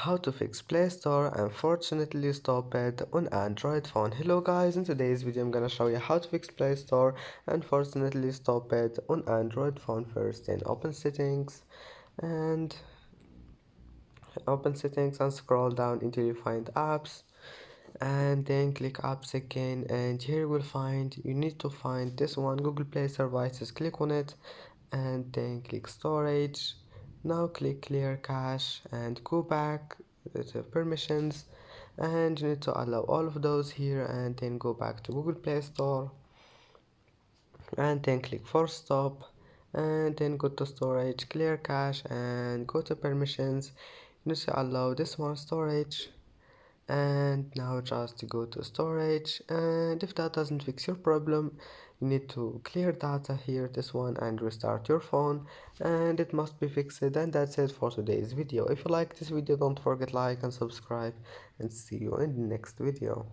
How to fix Play Store unfortunately stopped on Android phone. Hello guys, in today's video I'm gonna show you how to fix Play Store unfortunately stopped on Android phone. First, then and open settings and scroll down until you find apps, and then click apps again, and here you need to find this one, Google Play Services. Click on it and then click storage. Now click clear cache and go back to permissions, and you need to allow all of those here, and then go back to Google Play Store and then click force stop, and then go to storage, clear cache, and go to permissions. You need to allow this one storage, and now just go to storage. And if that doesn't fix your problem, you need to clear data here, this one, and restart your phone, and it must be fixed. And that's it for today's video. If you like this video, don't forget like and subscribe, and see you in the next video.